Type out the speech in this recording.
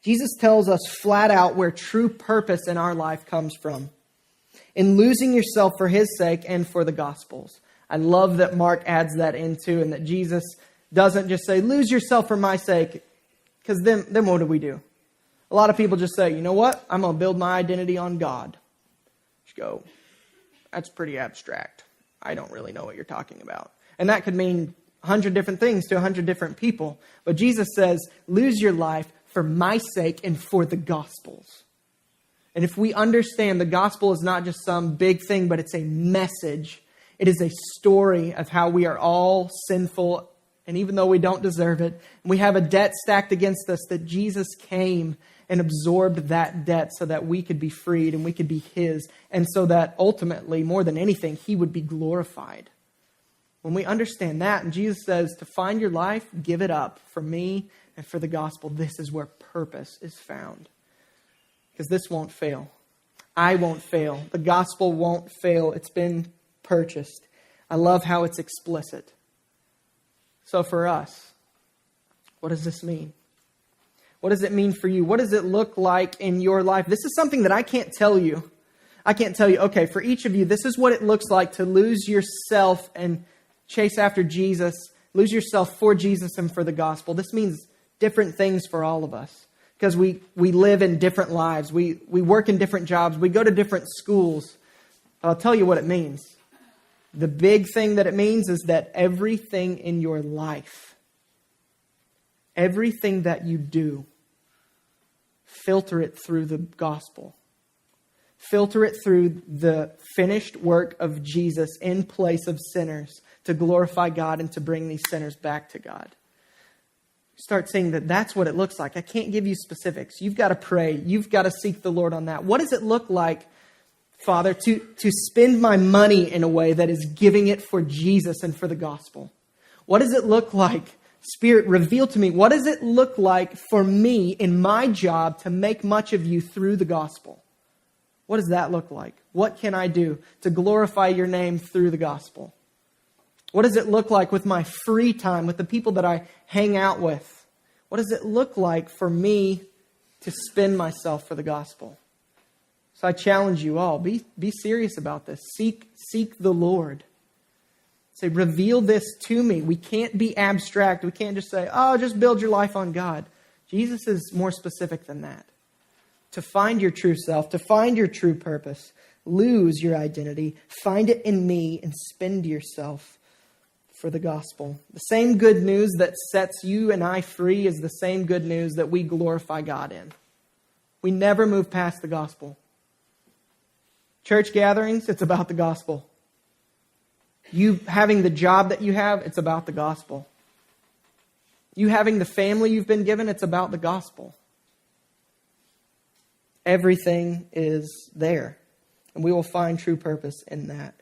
Jesus tells us flat out where true purpose in our life comes from. In losing yourself for His sake and for the gospel's. I love that Mark adds that into, and that Jesus doesn't just say, lose yourself for my sake, because then what do we do? A lot of people just say, you know what? I'm going to build my identity on God. Just go, that's pretty abstract. I don't really know what you're talking about. And that could mean 100 different things to 100 different people. But Jesus says, lose your life for my sake and for the gospel's. And if we understand the gospel is not just some big thing, but it's a message. It is a story of how we are all sinful, and even though we don't deserve it, we have a debt stacked against us, that Jesus came and absorbed that debt so that we could be freed and we could be His, and so that ultimately, more than anything, He would be glorified. When we understand that, and Jesus says, to find your life, give it up for me and for the gospel, this is where purpose is found. Because this won't fail. I won't fail. The gospel won't fail. It's been purchased. I love how it's explicit. So for us, what does this mean? What does it mean for you? What does it look like in your life? This is something that I can't tell you. I can't tell you, okay, for each of you, this is what it looks like to lose yourself and chase after Jesus. Lose yourself for Jesus and for the gospel. This means different things for all of us. Because we live in different lives. We work in different jobs. We go to different schools. I'll tell you what it means. The big thing that it means is that everything in your life, everything that you do, filter it through the gospel. Filter it through the finished work of Jesus in place of sinners to glorify God and to bring these sinners back to God. Start seeing that that's what it looks like. I can't give you specifics. You've got to pray. You've got to seek the Lord on that. What does it look like, Father, to spend my money in a way that is giving it for Jesus and for the gospel? What does it look like? Spirit, reveal to me. What does it look like for me in my job to make much of you through the gospel? What does that look like? What can I do to glorify your name through the gospel? What does it look like with my free time, with the people that I hang out with? What does it look like for me to spend myself for the gospel? So I challenge you all, be serious about this. Seek the Lord. Say, reveal this to me. We can't be abstract. We can't just say, oh, just build your life on God. Jesus is more specific than that. To find your true self, to find your true purpose, lose your identity, find it in me, and spend yourself for the gospel. The same good news that sets you and I free is the same good news that we glorify God in. We never move past the gospel. Church gatherings, it's about the gospel. You having the job that you have, it's about the gospel. You having the family you've been given, it's about the gospel. Everything is there. And we will find true purpose in that.